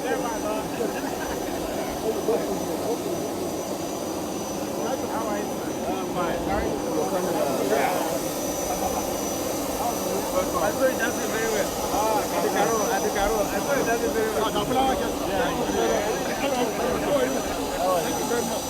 I saw it dancing very well. At the Carol. I saw it dancing very well. Thank you very much.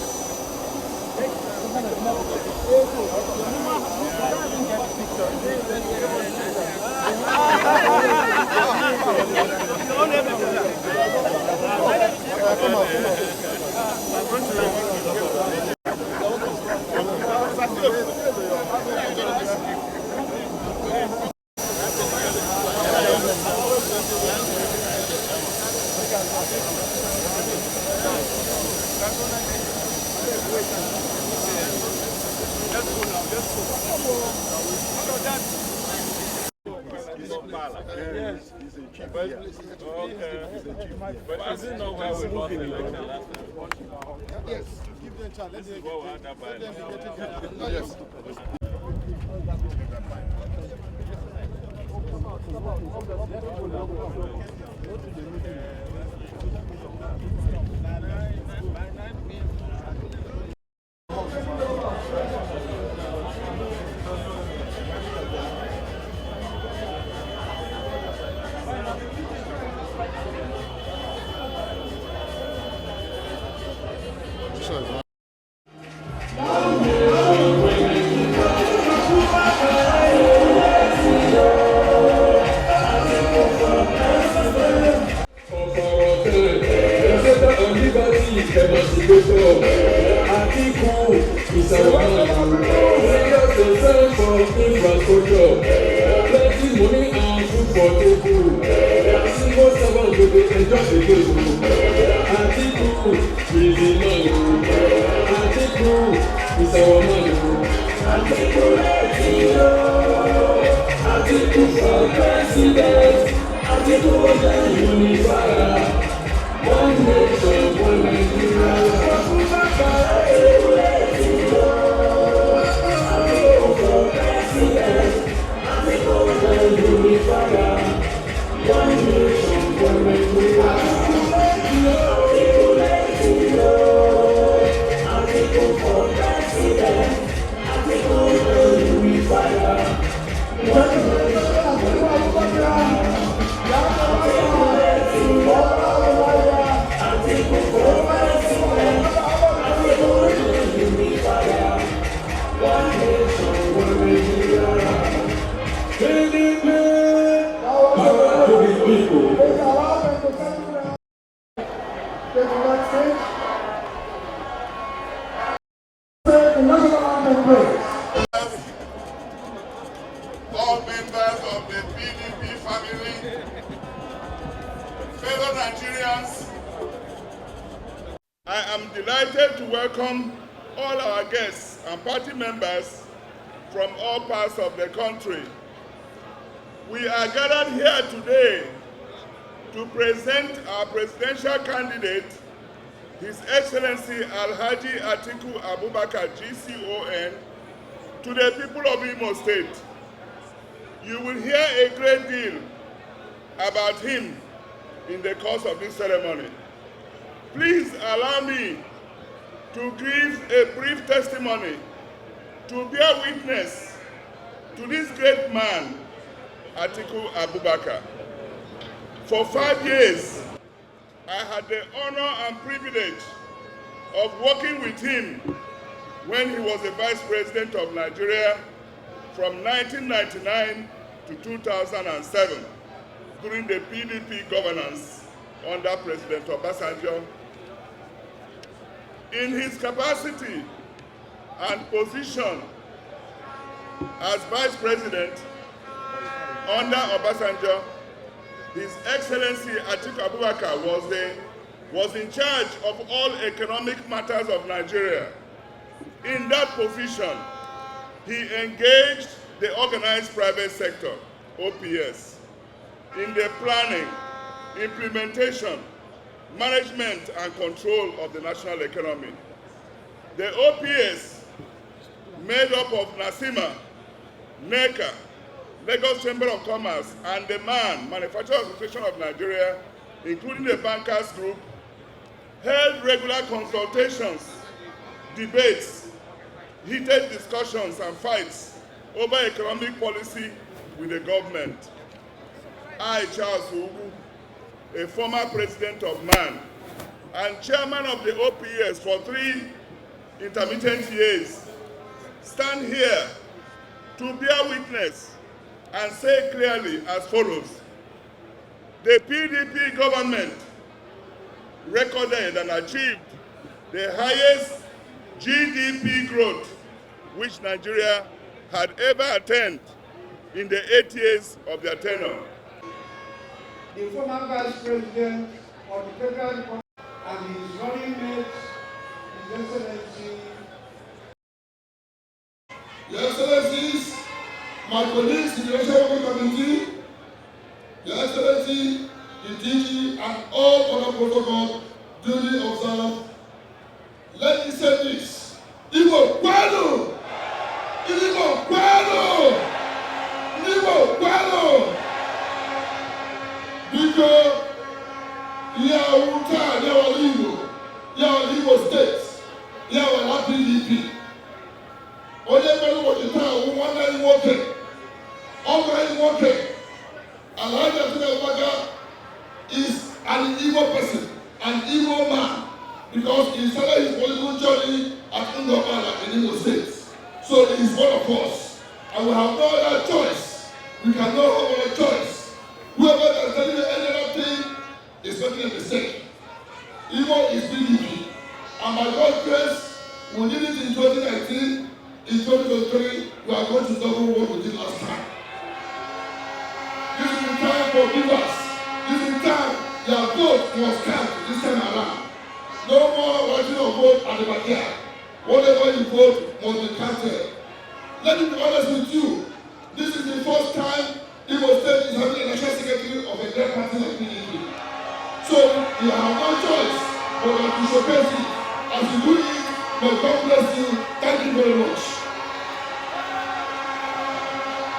Yes, he's a chief. But I didn't know where we lost the election last time. Yes, give them a chance. This is what we had that by now. Yes. Atiku is a man. Serious concern for infrastructure. Plenty money and food for table. Civil servants will be enjoy the table. Atiku is the man. Atiku is our man. Atiku for president. Atiku for the unifier. One nation, one Nigeria. All members of the PDP family, fellow Nigerians, I am delighted to welcome all our guests and party members from all parts of the country. We are gathered here today to present our presidential candidate, His Excellency Alhaji Atiku Abubakar, GCON, to the people of Imo State. You will hear a great deal about him in the course of this ceremony. Please allow me to give a brief testimony to bear witness to this great man, Atiku Abubakar. For 5 years, I had the honor and privilege of working with him when he was the Vice President of Nigeria from 1999 to 2007 during the PDP governance under President Obasanjo. In his capacity and position as Vice President under Obasanjo, His Excellency Atiku Abubakar was in charge of all economic matters of Nigeria. In that position, he engaged the organized private sector, OPS, in the planning, implementation, management, and control of the national economy. The OPS, made up of NASIMA, NECA, Lagos Chamber of Commerce, and the MAN, Manufacturers Association of Nigeria, including the bankers group, held regular consultations, debates, heated discussions and fights over economic policy with the government. I, Charles Ugu, a former president of MAN and chairman of the OPS for 3 intermittent years, stand here to bear witness and say clearly as follows. The PDP government recorded and achieved the highest GDP growth which Nigeria had ever attained in the 8 years of their tenure. The former Vice President of the Federal Republic and his running mate, His Excellency. Your Excellencies, my colleagues in the National Working Committee, Your Excellency, the DG, and all other protocols duly observed. Let me say this. Igbo Kwano! Igbo Kwano! Igbo Kwano! Because Yawuta, Igbo State, Yawa PDP. Onye was the town who one day working. Already working. Alhaji Atiku Abubakar is an Igbo person, an Igbo man, because he started his political journey at Ndobala in Igbo State. So he is one of us. And we have no other choice. We cannot have other choice. Whoever is telling you any other thing is making a mistake. Igbo is PDP. And by God's grace, we did it in 2019. In 2023, we are going to double what we did last time. This is the time for givers. This is the time your vote must count this time around. No more writing of vote at the backyard. Whatever you vote must be counted. Let me be honest with you. This is the first time Igbo State is having a national secretary of a great party like PDP. So you have no choice but to showcase it. As you do it, may God bless you. Thank you very much.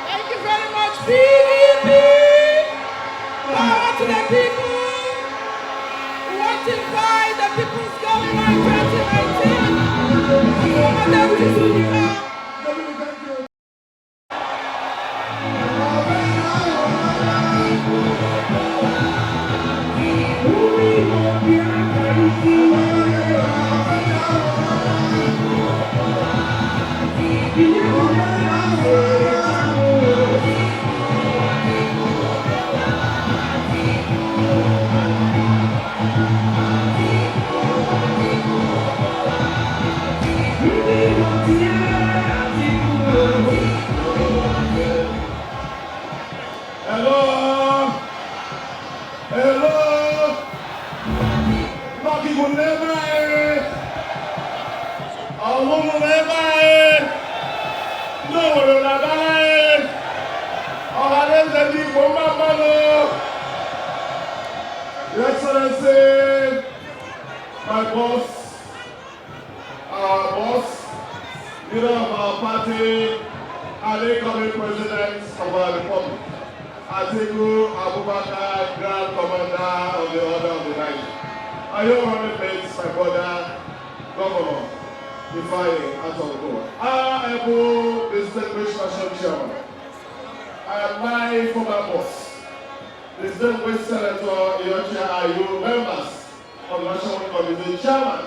Thank you very much, PDP. Power to the people. Ratify the People's Government 2019. Former Deputy Speaker. Your Excellency, my boss, our boss, leader of our party, and incoming president of our republic, Atiku Abubakar, Grand Commander of the Order of the Night. I your honored mates, my brother, Governor, Ifeanyi Atọgbo. I am the distinguished national chairman. I am my former boss. Distinguished Senator Iyochia Ayu, members of the National Committee, Chairman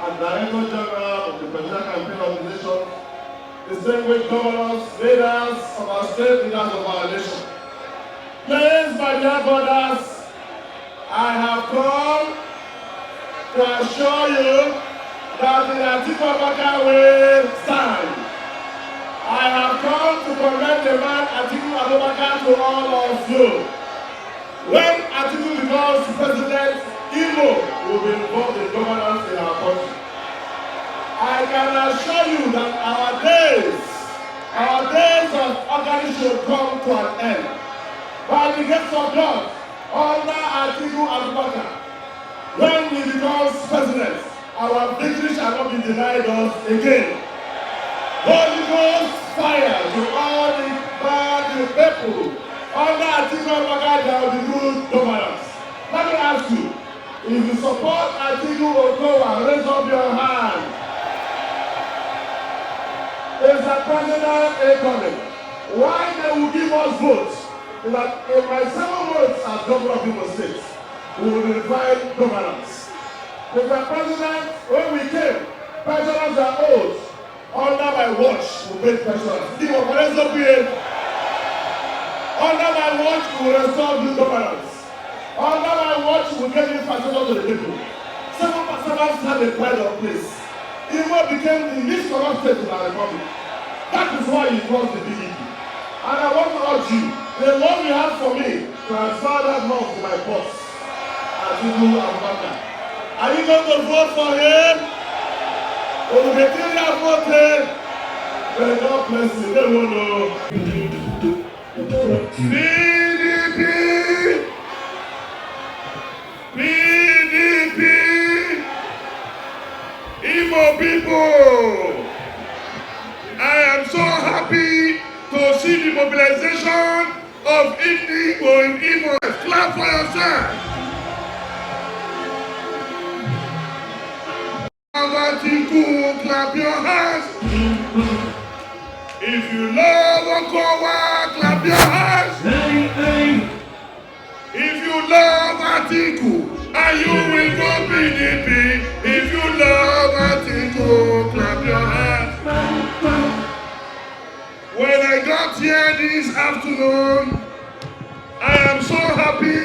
and Director General of the Presidential Campaign Organization, distinguished governors, leaders of our state, leaders of our nation. Please, my dear brothers, I have come to assure you that the Atiku Abubakar will stand. I have come to commend the man Atiku Abubakar to all of you. When Atiku becomes president, Igbo will be involved in governance in our country. I can assure you that our days of organization should come to an end. By the grace of God, under Atiku Abubakar, when he becomes president, our victory shall not be denied us again. Holy Ghost fire to all the bad people. Under Atiku Abubakar, there will be good governance. Let me If you support Atiku Abubakar, raise up your hand. Is the president incoming? Why they will give us votes is that in my 7 votes as governor of Igbo State, we will refine governance. Mr. President, when we came, pensioners are old. Under my watch, we make pensioners. Under my watch, we will restore good governance. Under my watch, we will get infrastructure to the people. Several servants had a pride of place. Igbo became the least corrupt state in our republic. That is why he lost the PDP. And I want to urge you, the love you have for me, transfer that love to my boss, Atiku Abubakar. Are you going to vote for him? Or will you continue to vote him? May God bless you. They will know. PDP! PDP! Igbo people! I am so happy to see the mobilization of Igbo in Igbo. Clap for yourself. Atiku, clap your hands. If you love Okowa, clap your hands. If you love Atiku, and you will go PDP. If you love Atiku, clap your hands. When I got here this afternoon, I am so happy.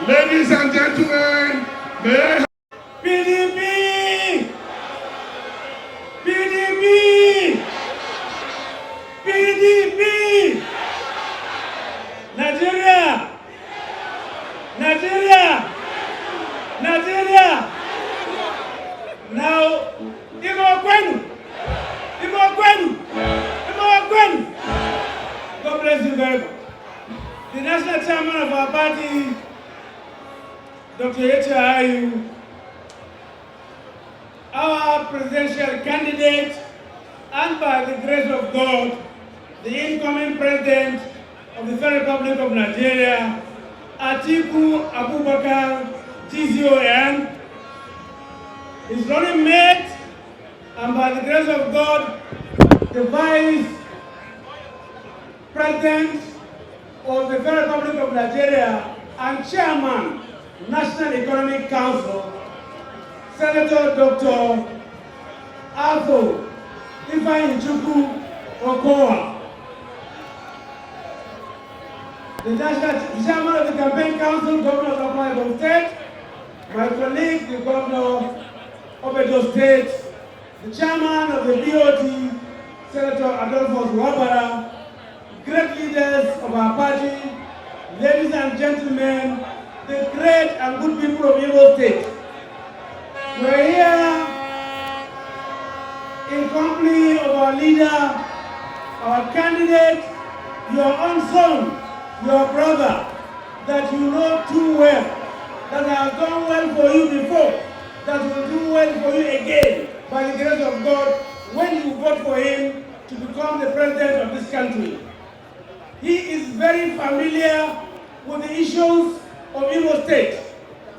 Ladies and gentlemen, may PDP! PDP! PDP! Nigeria! Nigeria! Nigeria! Now, Igbo. God bless you very much. The national chairman of our party, Dr. Atiku, our presidential candidate, and by the grace of God, the incoming president of the Federal Republic of Nigeria, Atiku Abubakar, TCON, his running mate, and by the grace of God, the vice president of the Federal Republic of Nigeria and chairman, National Economic Council, Senator Dr. Ifeanyi Okowa, the national chairman of the campaign council, governor of Edo State, my colleague, the governor of Edo State, the chairman of the BOT, Senator Adolphus Wabara, great leaders of our party, ladies and gentlemen, the great and good people of Igbo State. We're here in company of our leader, our candidate, your own son, your brother, that you know too well, that has done well for you before, that will do well for you again, by the grace of God, when you vote for him to become the president of this country. He is very familiar with the issues of Igbo State.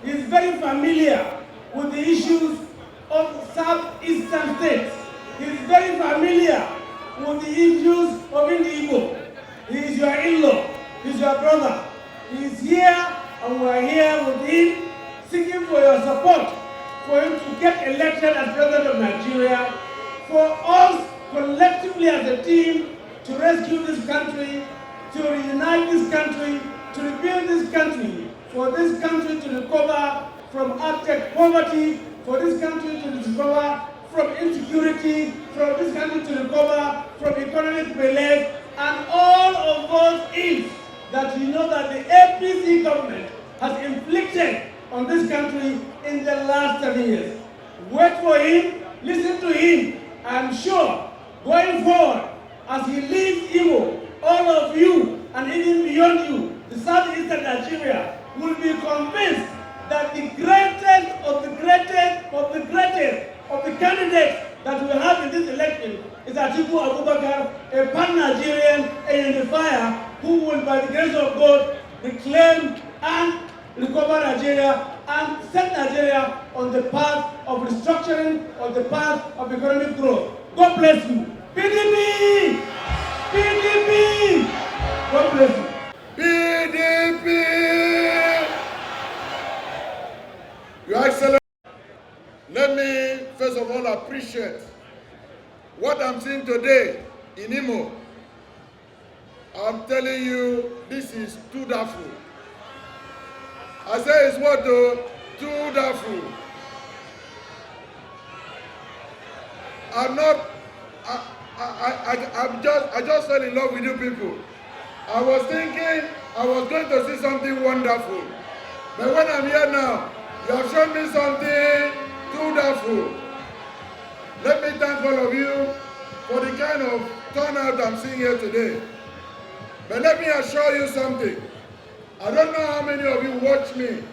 He is very familiar with the issues of southeastern states. He is very familiar with the issues of Igbo. He is your in-law. He is your brother. He is here, and we are here with him, seeking for your support, for him to get elected as president of Nigeria, for us collectively as a team to rescue this country, to reunite this country, to rebuild this country, for this country to recover from abject poverty, for this country to recover from insecurity, for this country to recover from economic malaise, and all of those ills that you know that the APC government has inflicted on this country in the last 7 years. Wait for him, listen to him. I'm sure going forward, as he leads Igbo, all of you, and even beyond you, the southeastern Nigeria, will be convinced that the greatest of the greatest of the greatest of the candidates that we have in this election is Atiku Abubakar, a pan-Nigerian identifier who will, by the grace of God, reclaim and recover Nigeria and set Nigeria on the path of restructuring, on the path of economic growth. God bless you. PDP! PDP! God bless you. PDP! Your Excellency, let me first of all appreciate what I'm seeing today in Imo. I'm telling you, this is too doubtful. I say it's what though? Too doubtful. I'm not, I just fell in love with you people. I was thinking I was going to see something wonderful. But when I'm here now, you have shown me something too doubtful. Let me thank all of you for the kind of turnout I'm seeing here today. But let me assure you something. I don't know how many of you watched me.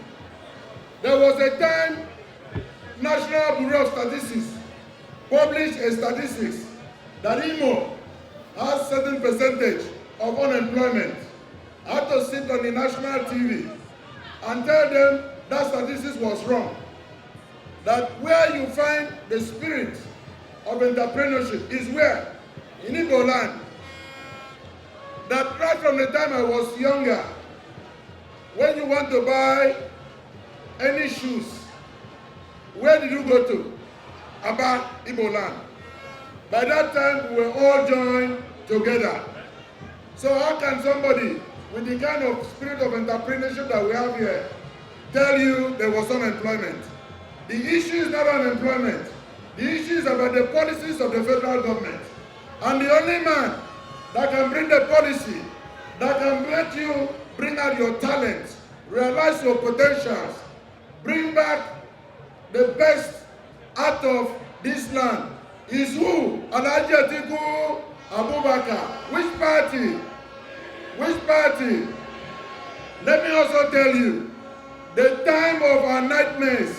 There was a time National Bureau of Statistics published a statistics that Imo has certain percentage of unemployment. I had to sit on the national TV and tell them that statistics was wrong. That where you find the spirit of entrepreneurship is where? In Igbo land. That right from the time I was younger, when you want to buy any shoes, where did you go to? Aba, Igbo land. By that time, we were all joined together. So how can somebody with the kind of spirit of entrepreneurship that we have here tell you there was unemployment? The issue is not unemployment. The issue is about the policies of the federal government. And the only man that can bring the policy, that can let you bring out your talents, realize your potentials, bring back the best out of this land is who? Alhaji Atiku Abubakar. Which party? Which party? Let me also tell you, the time of our nightmares,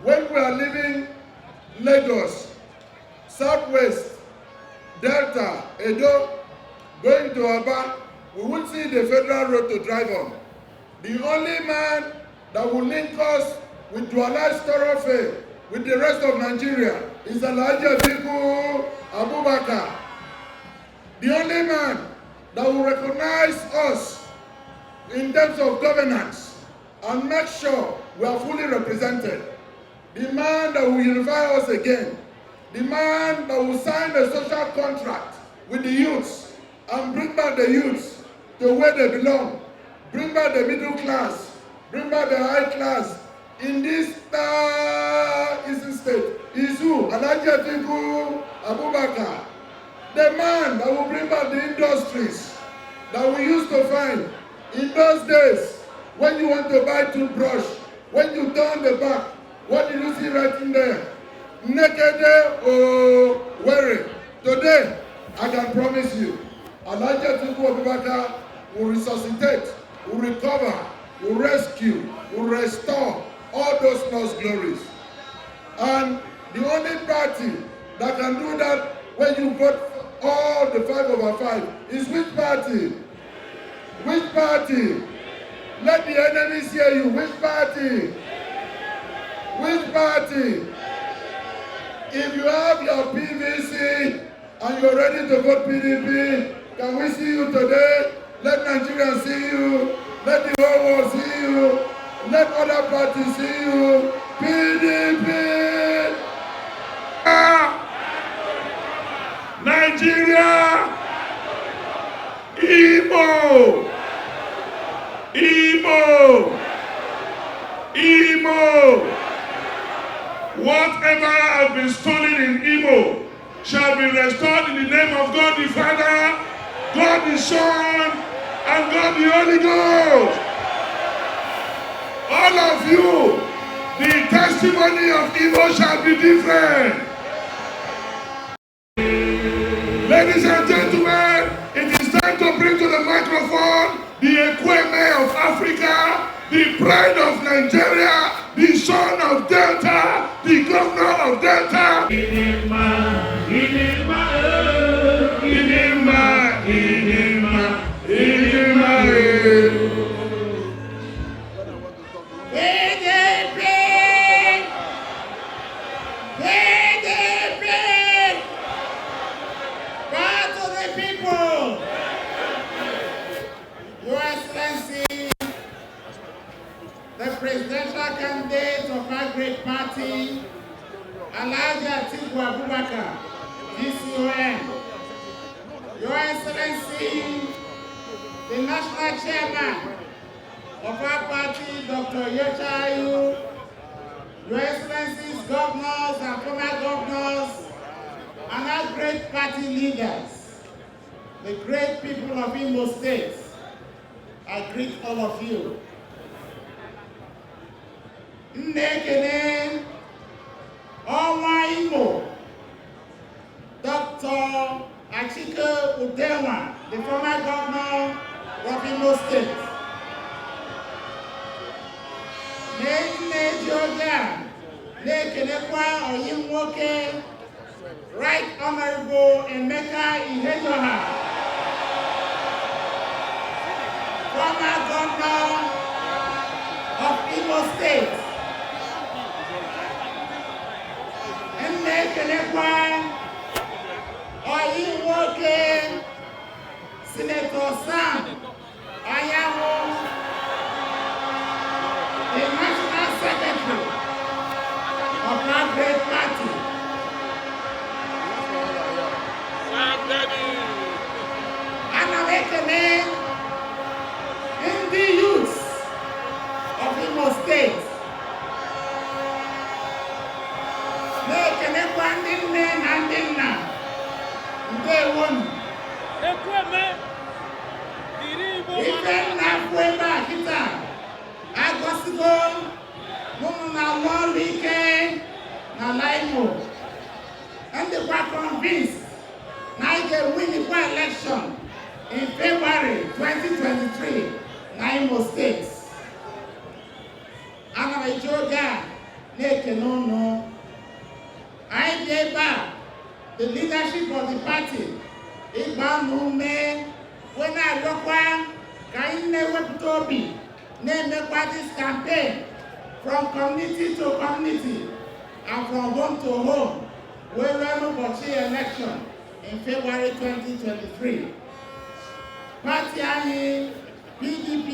when we are leaving Lagos, Southwest, Delta, Edo, going to Aba, we won't see the federal road to drive on. The only man that will link us with dualized thoroughfare with the rest of Nigeria is Alhaji Atiku Abubakar. The only man that will recognize us in terms of governance and make sure we are fully represented. The man that will unify us again. The man that will sign a social contract with the youths and bring back the youths to where they belong. Bring back the middle class. Bring back the high class. In this eastern state is who? Alhaji Atiku Abubakar. The man that will bring back the industries that we used to find in those days when you want to buy toothbrush, when you turn the back, what did you see right in there? Naked or wearing. Today, I can promise you, Alhaji Atiku Abubakar will resuscitate, will recover, will rescue, will restore all those lost glories. And the only party that can do that when you vote all the 5/5 is which party? Which party? Let the enemies hear you. Which party? Which party? If you have your PVC and you're ready to vote PDP, can we see you today? Let Nigerians see you. Let the whole world see you. Let other parties see you. PDP! Nigeria! Igbo! Igbo! Igbo! Whatever has been stolen in Igbo shall be restored in the name of God the Father, God the Son, and God the Holy Ghost. All of you, the testimony of Igbo shall be different. Ladies and gentlemen, it is time to bring to the microphone the Ekweme of Africa, the pride of Nigeria, the son of Delta, the governor of Delta. Idima, Idima, Idima, Idima, Idima. PDP! PDP! Power to the people! Your Excellency, the presidential candidate of our great party, Alhaji Atiku Abubakar, DCON. Your Excellency, the national chairman of our party, Dr. Yechayu, Your Excellencies, governors and former governors, and our great party leaders, the great people of Igbo State, I greet all of you. Nnekene, Ọnwa Igbo, Dr. Atiku Abubakar, the former governor of Igbo State. Na-ekelekwa oyi nwoke Right Honorable Emeka Ihejoha, former governor of Igbo State. Na-ekelekwa oyi nwoke Senator Sam Ayahu, the National Secretary of our great party. And I'm recommend in the youth of Igbo State. Na-ekelekwa ndị nne na ndị nna, ndewonu. Ife na-akwụ ebe a kịta agọsigo n'ụmụ na-alụ ọrụ ike n'ala Igbo, and they were convinced na anyị ga-win the election in February 2023 na Imo State. Ana m eji oge a na-ekene unu. Anyị dị ebe a, the leadership of the party, ịgba unu ume wee na-arịọkwa ka anyị na-ewepụta obi na-emekwa this campaign from community to community and from home to home wee rue n'ụbọchị election in February 2023. Party anyị PDP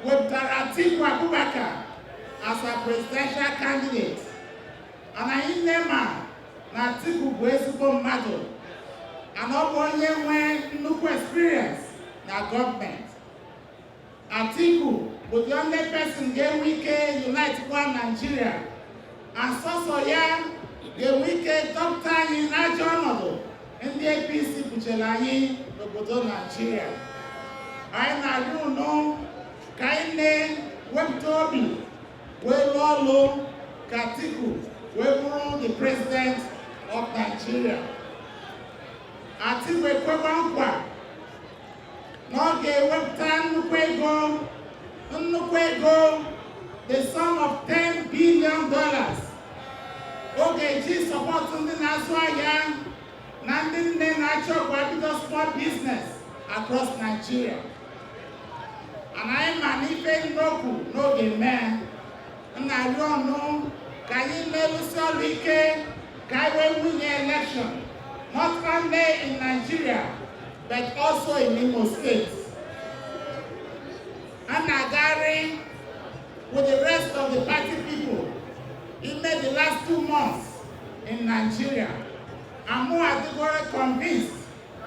wepụtara Atiku Abubakar as a presidential candidate. And anyị nema na Atiku bụ ezigbo mmadụ, and ọ bụ onye nwe nnukwu experience na gọọmenti. Atiku bụ the only person ga-enwe ike unite kwa Nigeria, and sọsọ ya ga-enwe ike dọpụta anyị n'ajọ ọnọdụ ndị APC buchere anyị n'obodo Nigeria. Anyị na-arịọ unu ka anyị na-ewepụta obi wee lụọ ọlụ ka Atiku wee bụrụ the president of Nigeria. Atiku ekwekwa nkwa na ọ ga-ewepụta nnukwu ego, the sum of $10 billion. Ọ ga-eji sọpọtụ ndị na-azụ ahịa na ndị nne na-achọ ọgwa bido small business across Nigeria. And anyị ma n'ife nnokwu n'oge mee, na-arịọ ọnụ ka anyị na-elụsi ọrụ ike ka anyị wee win election, not only in Nigeria but also in Imo State. And Nagari, with the rest of the party people, in the last 2 months in Nigeria, I'm more categorically convinced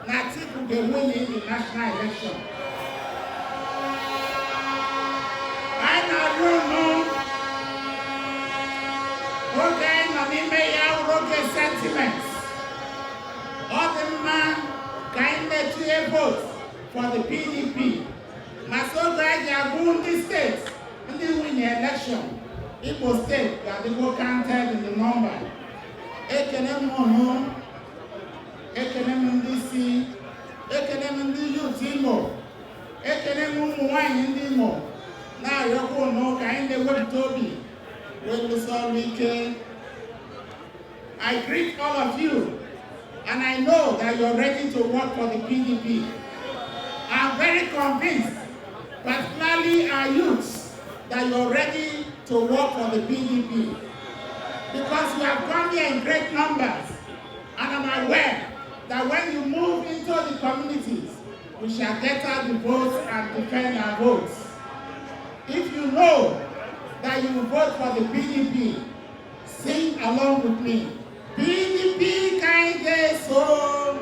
that Atiku will win in the national election. I don't know. Okay, okay sentiments. All the man kindly vote for the PDP. Masoga Jagundi State, and they win the election. Igbo State, that they go counted in the number. Ekenem in this Toby, Wike. I greet all of you, and I know that you're ready to work for the PDP. I'm very convinced, particularly our youths, that you're ready to work for the PDP. Because you have come here in great numbers, and I'm aware that when you move into the communities, we shall get out the votes and defend our votes. If you know that you will vote for the PDP, sing along with me. PDP kaide so,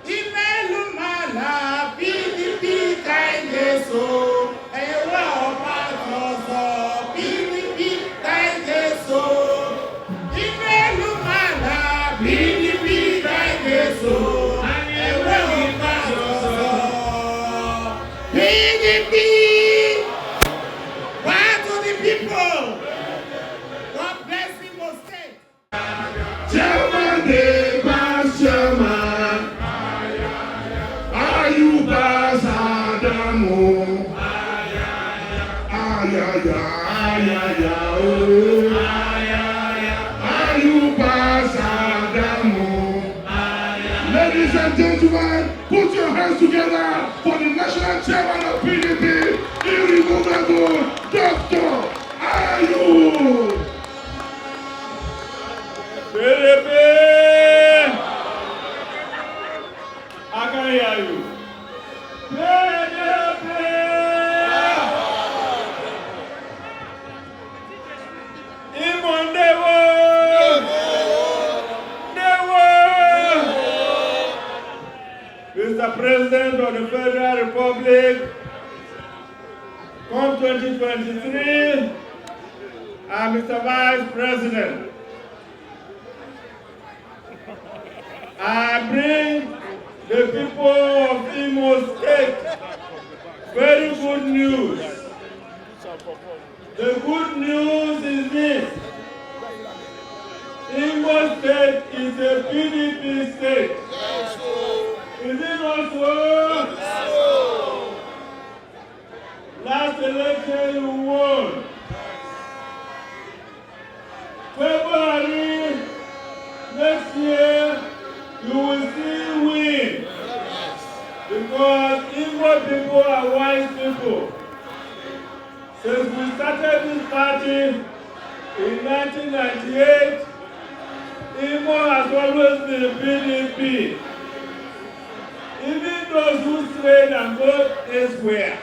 Imelumala, PDP kaide so, Ewa Obadozo, PDP kaide so, Imelumala, PDP kaide so, Ewa Obadozo, PDP, back to the people. God bless Igbo State. Chairman, the past chairman. Ayuba Sadamu. Ayuba Sadamu. Ladies and gentlemen, put your hands together for the national chairman of PDP, Irremovable, Dr. Ayub. PDP! I can hear you. PDP! Igbo Ndewo! Mr. President of the Federal Republic, come 2023, and Mr. Vice President, I bring the people of Imo State very good news. The good news is this: Imo State is a PDP state. Is it also? Last election you won. February next year you will still win. Because Igbo people are wise people. Since we started this party in 1998, Igbo has always been PDP. Even those who strayed and go elsewhere,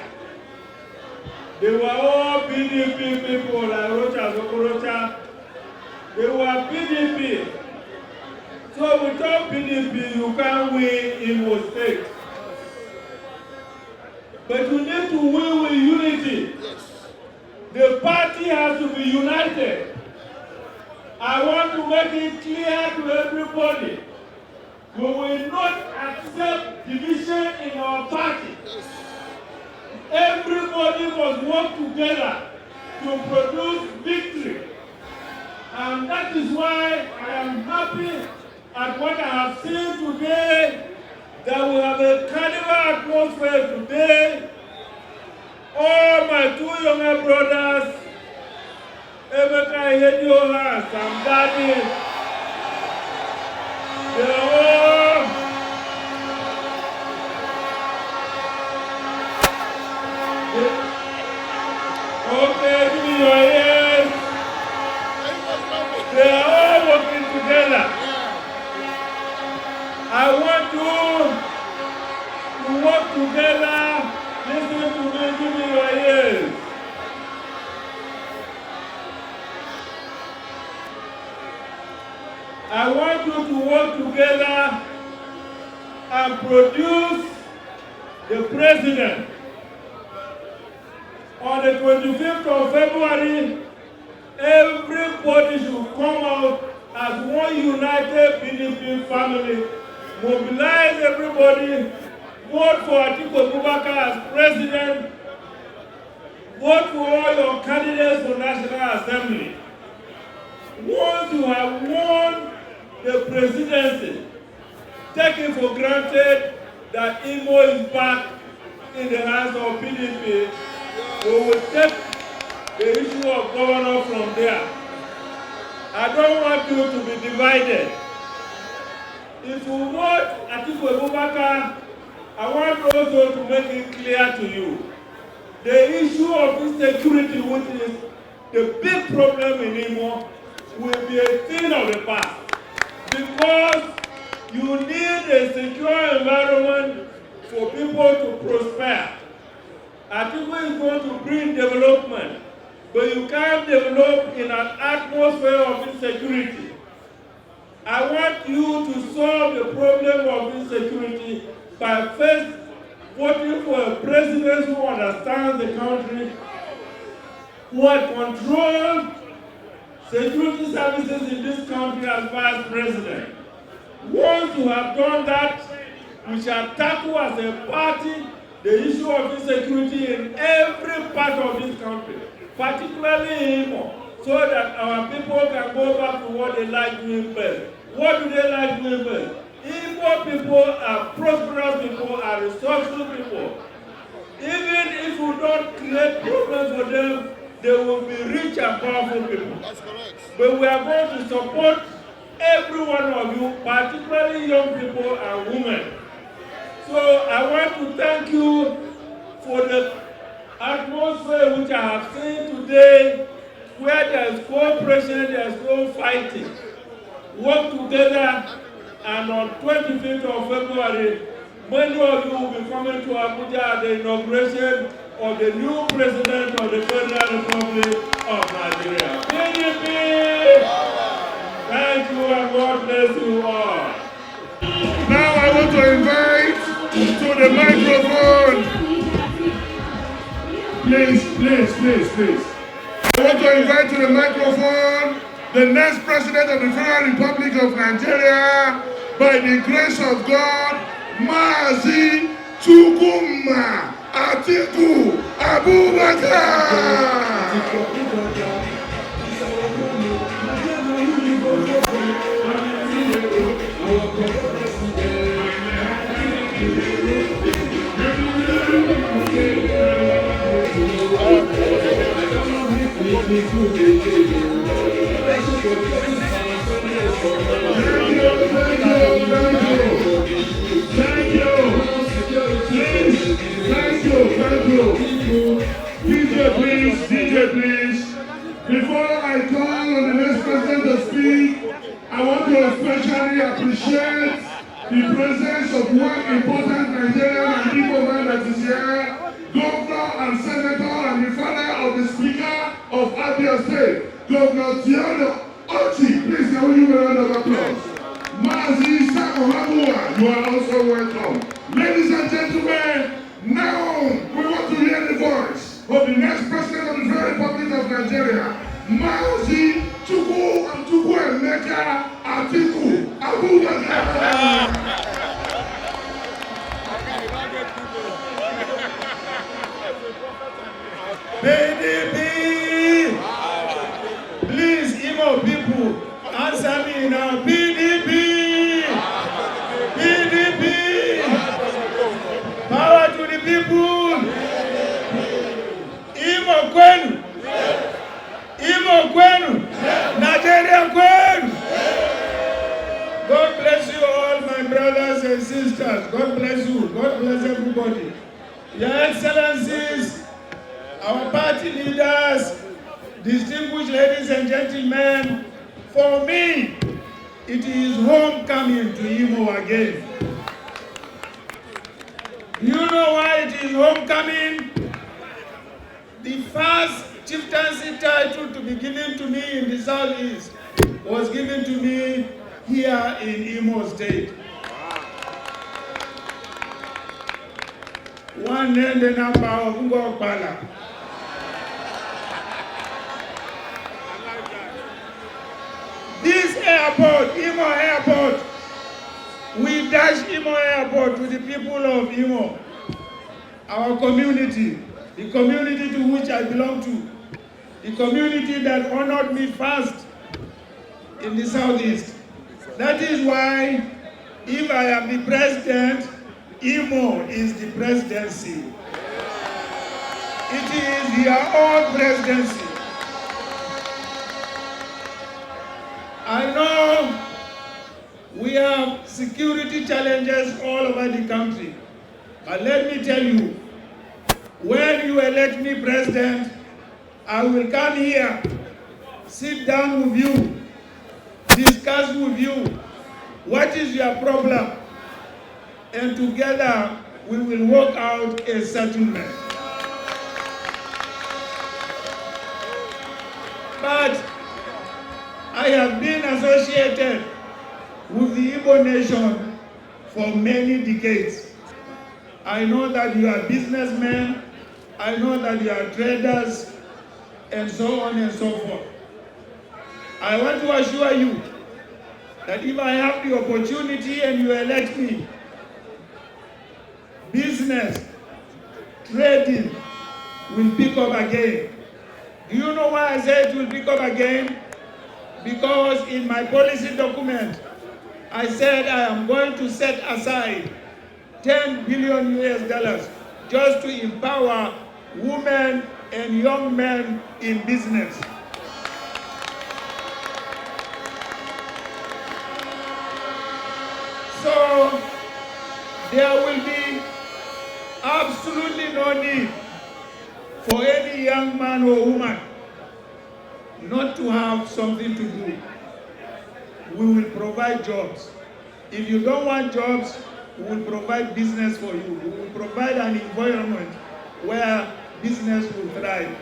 they were all PDP people like Rocha Zokorocha. They were PDP. So without PDP, you can't win Imo State. But you need to win with unity. The party has to be united. I want to make it clear to everybody. We will not accept division in our party. Everybody must work together to produce victory. And that is why I am happy at what I have seen today, that we have a carnival atmosphere today. All my two younger brothers, Emeka Ihedioha and Sam Daddy, they are all okay, give me your ears. They are all working together. I want you to work together. Listen to me, give me your ears. I want you to work together and produce the president. On the 25th of February, everybody should come out as one united PDP family. Mobilize everybody. Vote for Atiku Abubakar as president. Vote for all your candidates for National Assembly. Once you have won the presidency, take it for granted that Imo is back in the hands of PDP. We will take the issue of governor from there. I don't want you to be divided. If you vote Atiku Abubakar, I want also to make it clear to you. The issue of insecurity, which is the big problem in Imo, will be a thing of the past. Because you need a secure environment for people to prosper. Atiku is going to bring development, but you can't develop in an atmosphere of insecurity. I want you to solve the problem of insecurity by first voting for a president who understands the country, who has controlled security services in this country as vice president. Once you have done that, we shall tackle as a party the issue of insecurity in every part of this country, particularly in Imo, so that our people can go back to what they like doing best. What do they like doing best? Igbo people are prosperous people, are resourceful people. Even if you don't create problems for them, they will be rich and powerful people. That's correct. But we are going to support every one of you, particularly young people and women. So I want to thank you for the atmosphere which I have seen today, where there is cooperation, there is no fighting. Work together, and on 25th of February, many of you will be coming to Abuja at the inauguration of the new president of the Federal Republic of Nigeria. PDP! Thank you and God bless you all. Now I want to invite to the microphone. Please. I want to invite to the microphone the next president of the Federal Republic of Nigeria, by the grace of God, Alhaji Atiku Abubakar. Thank you. DJ, please. Before I call on the next president to speak, I want to especially appreciate the presence of one important Nigerian and Igbo man that is here, Governor and Senator and the father of the Speaker of Abia State, Governor Tiano Ochi. Please give you a round of applause. Mazi Sakohamua, you are also welcome. Ladies and gentlemen, now we want to hear the voice of the next president of the Federal Republic of Nigeria, Alhaji Atiku Abubakar. PDP! Please, Igbo people, answer me now. PDP! PDP! Power to the people! Igbo kwenu! Igbo kwenu! Nigeria kwenu! God bless you all, my brothers and sisters. God bless you. God bless everybody. Your Excellencies, our party leaders, distinguished ladies and gentlemen, for me, it is homecoming to Imo again. You know why it is homecoming? The first chieftaincy title to be given to me in the Southeast was given to me here in Imo State. One name the number of Ngokbala. This airport, Imo Airport, we dash Imo Airport to the people of Imo, our community, the community to which I belong to, the community that honored me first in the Southeast. That is why, if I am the president, Imo is the presidency. It is their own presidency. I know we have security challenges all over the country. But let me tell you, when you elect me president, I will come here, sit down with you, discuss with you what is your problem, and together we will work out a settlement. But I have been associated with the Igbo nation for many decades. I know that you are businessmen, I know that you are traders, and so on and so forth. I want to assure you that if I have the opportunity and you elect me, business, trading will pick up again. Do you know why I say it will pick up again? Because in my policy document, I said I am going to set aside $10 billion US just to empower women and young men in business. So there will be absolutely no need for any young man or woman not to have something to do. We will provide jobs. If you don't want jobs, we will provide business for you. We will provide an environment where business will thrive.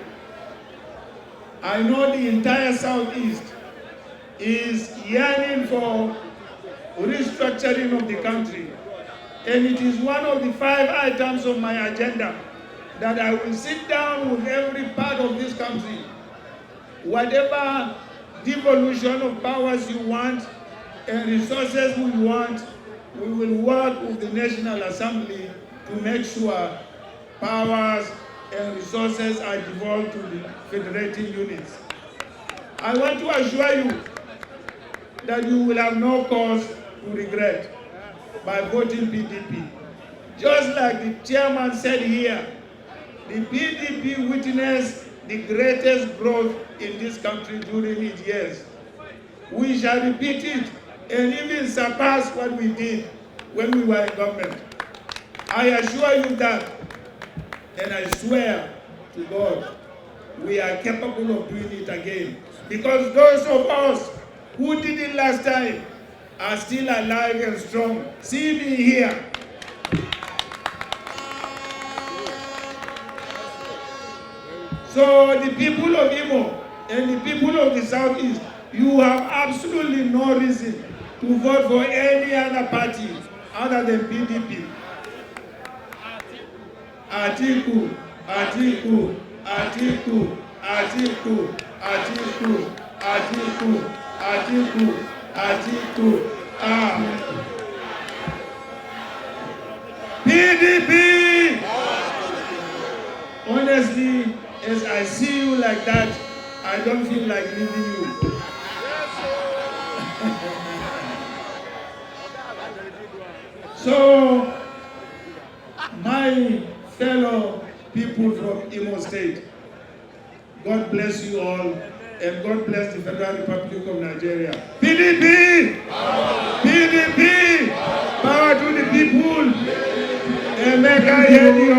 I know the entire Southeast is yearning for restructuring of the country. And it is one of the 5 items of my agenda that I will sit down with every part of this country. Whatever devolution of powers you want and resources we want, we will work with the National Assembly to make sure powers and resources are devolved to the federating units. I want to assure you that you will have no cause to regret by voting PDP. Just like the chairman said here, the PDP witnessed the greatest growth in this country during its years. We shall repeat it and even surpass what we did when we were in government. I assure you that, and I swear to God, we are capable of doing it again. Because those of us who did it last time are still alive and strong. See me here. So the people of Igbo and the people of the Southeast, you have absolutely no reason to vote for any other party other than PDP. Atiku, Atiku, Atiku, Atiku, Atiku, Atiku, Atiku, Atiku, PDP! Honestly, as I see you like that, I don't feel like leaving you. So, my fellow people from Imo State, God bless you all, and God bless the Federal Republic of Nigeria. PDP! PDP! Power to the people! And make I hear you.